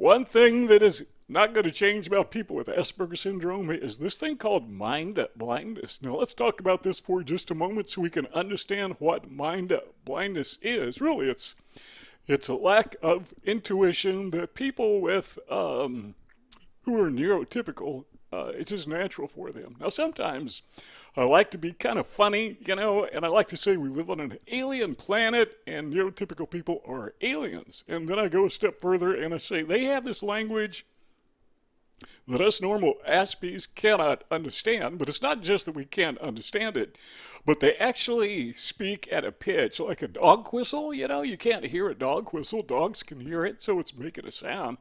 one thing that is not going to change about people with Asperger's syndrome is this thing called mind blindness. Now, let's talk about this for just a moment so we can understand what mind blindness is. Really, it's a lack of intuition that people with who are neurotypical, it's just natural for them. Now, sometimes I like to be kind of funny, and I like to say we live on an alien planet and neurotypical people are aliens. And then I go a step further and I say they have this language that us normal Aspies cannot understand, but it's not just that we can't understand it, but they actually speak at a pitch like a dog whistle. You can't hear a dog whistle. Dogs can hear it, so it's making a sound.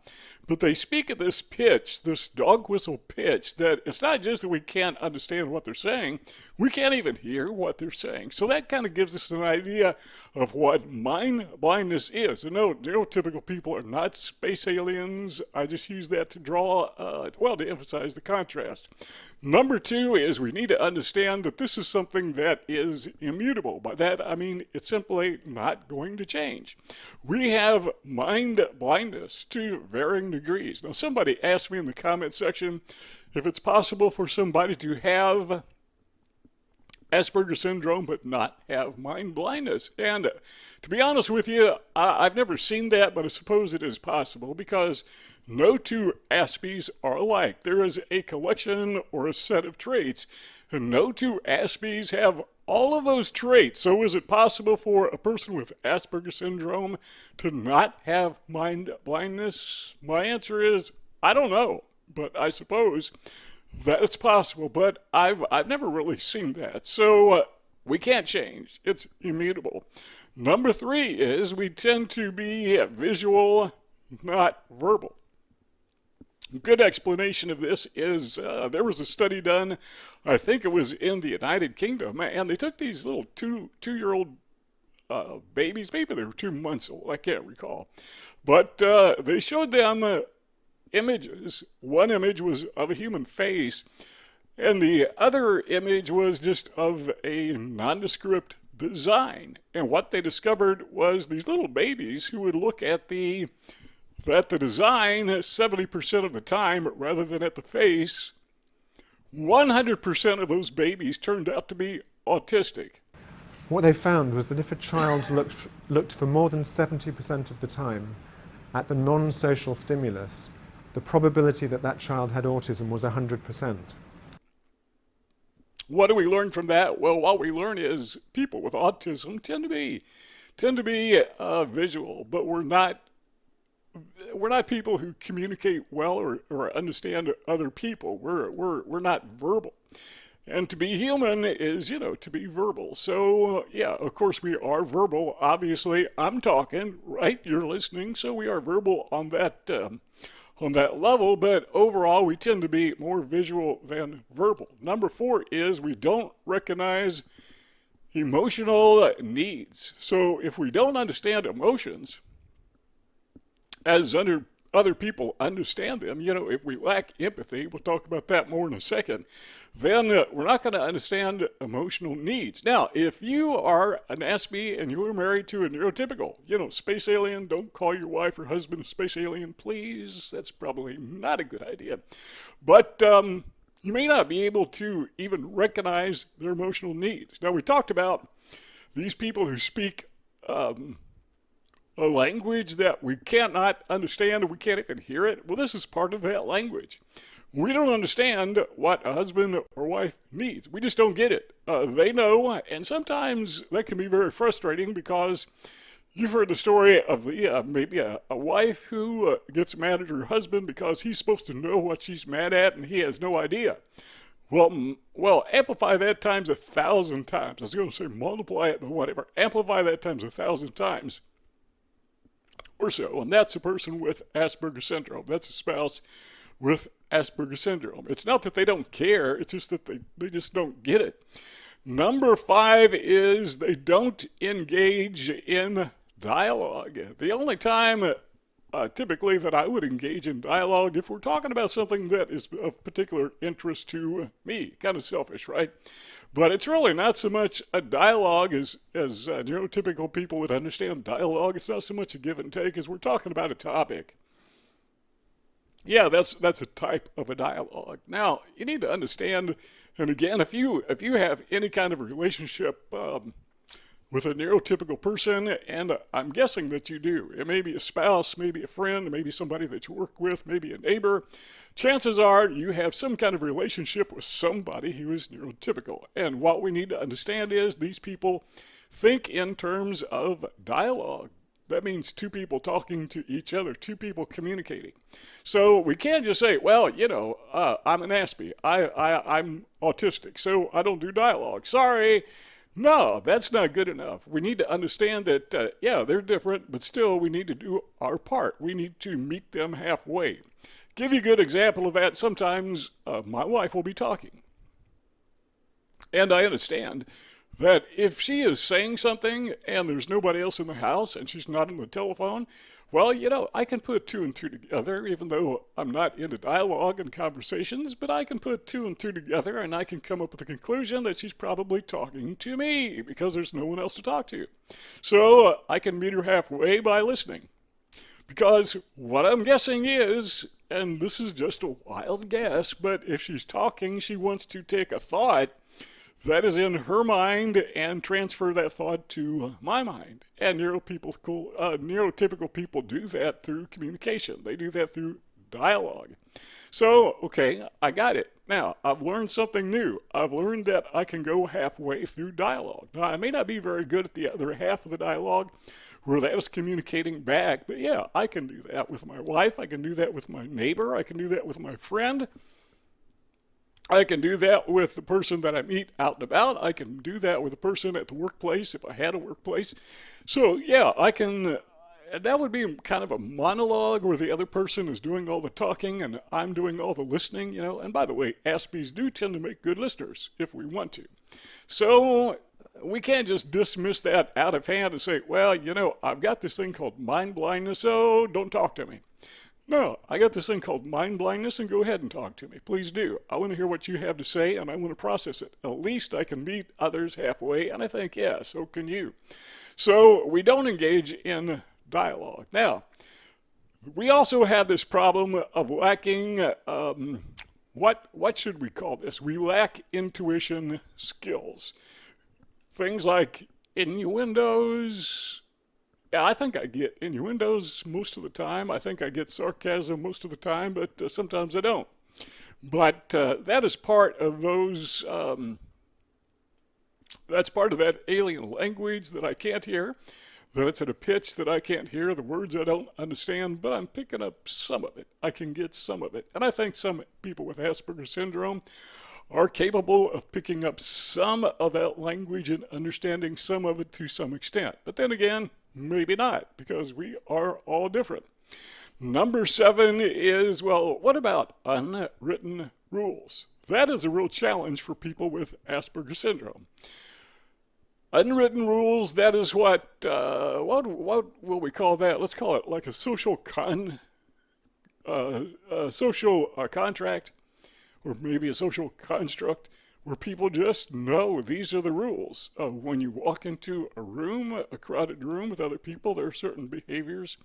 But they speak at this pitch, this dog whistle pitch, that it's not just that we can't understand what they're saying, we can't even hear what they're saying. So that kind of gives us an idea of what mind blindness is. And no, neurotypical people are not space aliens. I just use that to draw, to emphasize the contrast. Number two is we need to understand that this is something that is immutable. By that, I mean it's simply not going to change. We have mind blindness to varying degrees. Now, somebody asked me in the comment section if it's possible for somebody to have Asperger's syndrome but not have mind blindness. And to be honest with you, I've never seen that, but I suppose it is possible because no two Aspies are alike. There is a collection or a set of traits, and no two Aspies have all of those traits. So is it possible for a person with Asperger's syndrome to not have mind blindness? My answer is I don't know, but I suppose that it's possible, but I've never really seen that. So we can't change. It's immutable. Number three is we tend to be visual, not verbal. A good explanation of this is there was a study done, I think it was in the United Kingdom, and they took these little two-year-old babies, maybe they were 2 months old, I can't recall, but they showed them images. One image was of a human face, and the other image was just of a nondescript design. And what they discovered was these little babies who would look at the design 70% of the time rather than at the face, 100% of those babies turned out to be autistic. What they found was that if a child looked for more than 70% of the time at the non-social stimulus, the probability that that child had autism was 100%. What do we learn from that? Well, what we learn is people with autism tend to be visual, but we're not people who communicate well or understand other people. We're not verbal. And to be human is, to be verbal. So, yeah, of course we are verbal. Obviously, I'm talking, right? You're listening, so we are verbal on that level, but overall we tend to be more visual than verbal. Number four is we don't recognize emotional needs. So if we don't understand emotions as other people understand them, if we lack empathy, we'll talk about that more in a second, then we're not going to understand emotional needs. Now, if you are an Aspie and you are married to a neurotypical, space alien, don't call your wife or husband a space alien, please. That's probably not a good idea. But you may not be able to even recognize their emotional needs. Now, we talked about these people who speak a language that we cannot understand and we can't even hear it. Well, this is part of that language. We don't understand what a husband or wife needs. We just don't get it. They know, and sometimes that can be very frustrating because you've heard the story of maybe a wife who gets mad at her husband because he's supposed to know what she's mad at and he has no idea. Well, amplify that times 1,000 times. I was going to say multiply it, but whatever. Amplify that times 1,000 times or so, and that's a person with Asperger's syndrome. That's a spouse with Asperger's syndrome. It's not that they don't care, it's just that they just don't get it. Number five is they don't engage in dialogue. The only time typically that I would engage in dialogue if we're talking about something that is of particular interest to me. Kind of selfish, right? But it's really not so much a dialogue as neurotypical people would understand dialogue. It's not so much a give and take as we're talking about a topic. Yeah, that's a type of a dialogue. Now, you need to understand, and again, if you have any kind of a relationship with a neurotypical person, and I'm guessing that you do, it may be a spouse, maybe a friend, maybe somebody that you work with, maybe a neighbor, chances are you have some kind of relationship with somebody who is neurotypical. And what we need to understand is these people think in terms of dialogue. That means two people talking to each other, two people communicating. So we can't just say, well, I'm an Aspie. I'm autistic, so I don't do dialogue. Sorry. No, that's not good enough. We need to understand that, yeah, they're different, but still we need to do our part. We need to meet them halfway. Give you a good example of that. Sometimes my wife will be talking. And I understand that if she is saying something and there's nobody else in the house and she's not on the telephone, well, I can put two and two together, even though I'm not into dialogue and conversations, but I can put two and two together and I can come up with the conclusion that she's probably talking to me because there's no one else to talk to. So I can meet her halfway by listening. Because what I'm guessing is, and this is just a wild guess, but if she's talking, she wants to take a thought that is in her mind and transfer that thought to my mind. And neurotypical people do that through communication. They do that through dialogue. So, okay, I got it. Now, I've learned something new. I've learned that I can go halfway through dialogue. Now, I may not be very good at the other half of the dialogue, where that is communicating back, but yeah, I can do that with my wife. I can do that with my neighbor. I can do that with my friend. I can do that with the person that I meet out and about. I can do that with the person at the workplace if I had a workplace. So yeah, I can, that would be kind of a monologue where the other person is doing all the talking and I'm doing all the listening, And by the way, Aspies do tend to make good listeners if we want to. So we can't just dismiss that out of hand and say, well, I've got this thing called mind blindness, so don't talk to me. No, I got this thing called mind blindness, and go ahead and talk to me. Please do. I want to hear what you have to say, and I want to process it. At least I can meet others halfway, and I think, yeah, so can you. So we don't engage in dialogue. Now, we also have this problem of lacking, what should we call this? We lack intuition skills. Things like innuendos. Yeah, I think I get innuendos most of the time. I think I get sarcasm most of the time, but sometimes I don't. But that is part of those, that's part of that alien language that I can't hear, that it's at a pitch that I can't hear, the words I don't understand, but I'm picking up some of it. I can get some of it. And I think some people with Asperger's syndrome are capable of picking up some of that language and understanding some of it to some extent. But then again, maybe not, because we are all different. Number 7 is, well, what about unwritten rules? That is a real challenge for people with Asperger's syndrome. Unwritten rules, that is what will we call that? Let's call it like a social contract, or maybe a social construct, where people just know these are the rules. When you walk into a room, a crowded room with other people, there are certain behaviors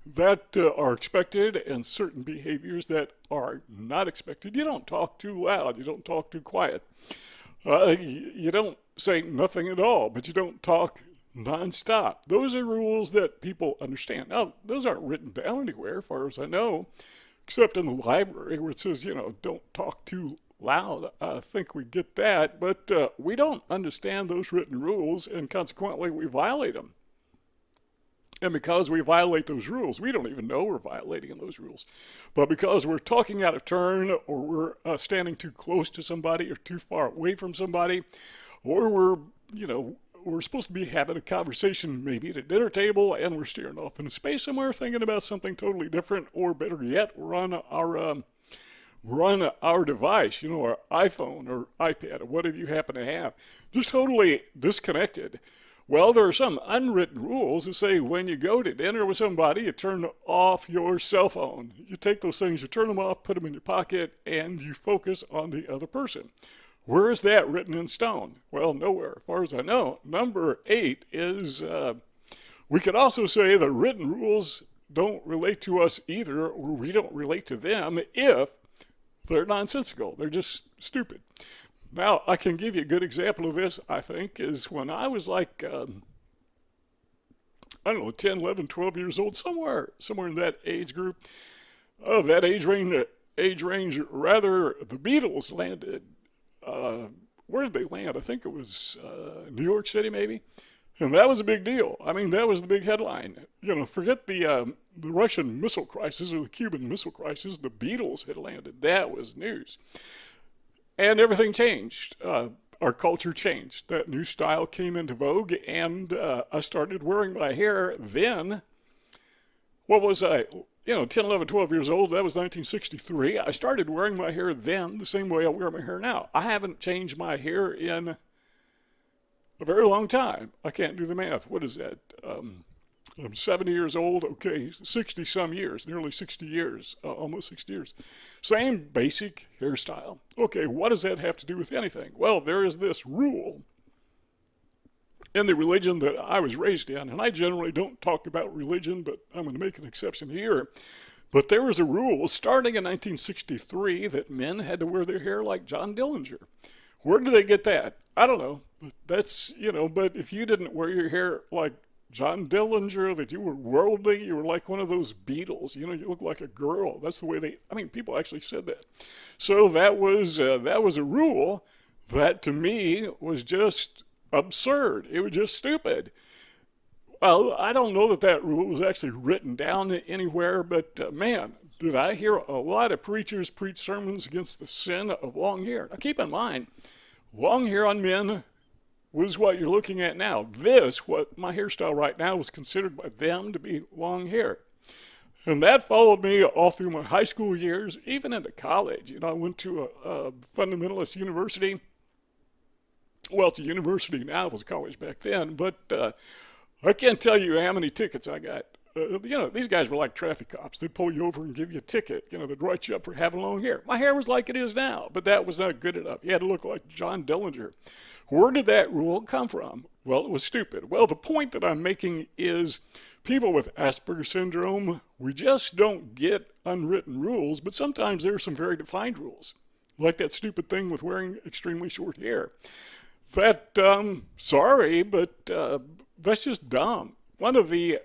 that are expected and certain behaviors that are not expected. You don't talk too loud. You don't talk too quiet. You don't say nothing at all, but you don't talk nonstop. Those are rules that people understand. Now, those aren't written down anywhere, as far as I know, except in the library where it says, don't talk too loud. I think we get that, but we don't understand those written rules, and consequently we violate them. And because we violate those rules, we don't even know we're violating those rules. But because we're talking out of turn, or we're standing too close to somebody or too far away from somebody, or we're supposed to be having a conversation maybe at a dinner table and we're staring off into space somewhere thinking about something totally different, or better yet, we're on our device, our iPhone or iPad or whatever you happen to have, just totally disconnected. Well, there are some unwritten rules that say when you go to dinner with somebody, you turn off your cell phone. You take those things, you turn them off, put them in your pocket, and you focus on the other person. Where is that written in stone? Well, nowhere, as far as I know. Number 8 is, we could also say the written rules don't relate to us either, or we don't relate to them if they're nonsensical. They're just stupid. Now, I can give you a good example of this, I think, is when I was like, I don't know, 10, 11, 12 years old, somewhere in that age group, that age range, rather, the Beatles landed. Where did they land? I think it was New York City, maybe. And that was a big deal. I mean, that was the big headline. You know, forget the Russian Missile Crisis or the Cuban Missile Crisis. The Beatles had landed. That was news. And everything changed. Our culture changed. That new style came into vogue, and I started wearing my hair then. What was I? 10, 11, 12 years old. That was 1963. I started wearing my hair then the same way I wear my hair now. I haven't changed my hair in a very long time. I can't do the math. What is that? I'm 70 years old. Okay, 60 some years, nearly 60 years, almost 60 years. Same basic hairstyle. Okay, what does that have to do with anything? Well, there is this rule in the religion that I was raised in, and I generally don't talk about religion, but I'm going to make an exception here. But there was a rule starting in 1963 that men had to wear their hair like John Dillinger. Where did they get that? I don't know. But that's, but if you didn't wear your hair like John Dillinger, that you were worldly, you were like one of those Beatles, you look like a girl. That's the way people actually said that. So that was a rule that to me was just absurd. It was just stupid. Well, I don't know that rule was actually written down anywhere, but man, did I hear a lot of preachers preach sermons against the sin of long hair. Now keep in mind, long hair on men was what you're looking at now. What my hairstyle right now, was considered by them to be long hair. And that followed me all through my high school years, even into college. I went to a fundamentalist university. Well, it's a university now. It was a college back then. But I can't tell you how many tickets I got. These guys were like traffic cops. They'd pull you over and give you a ticket. They'd write you up for having long hair. My hair was like it is now, but that was not good enough. You had to look like John Dillinger. Where did that rule come from? Well, it was stupid. Well, the point that I'm making is people with Asperger's syndrome, we just don't get unwritten rules, but sometimes there are some very defined rules, like that stupid thing with wearing extremely short hair. That, sorry, but that's just dumb. One of the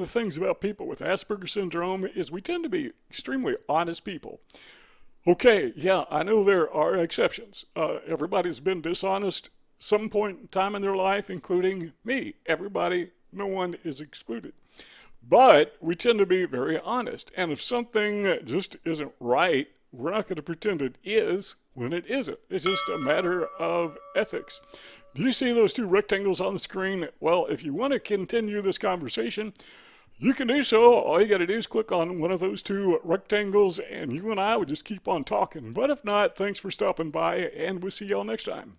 things about people with Asperger's syndrome is we tend to be extremely honest people. Okay, yeah, I know there are exceptions. Everybody's been dishonest some point in time in their life, including me. No one is excluded. But we tend to be very honest. And if something just isn't right, we're not going to pretend it is when it isn't. It's just a matter of ethics. Do you see those two rectangles on the screen? Well, if you want to continue this conversation, you can do so. All you got to do is click on one of those two rectangles, and you and I would just keep on talking. But if not, thanks for stopping by, and we'll see y'all next time.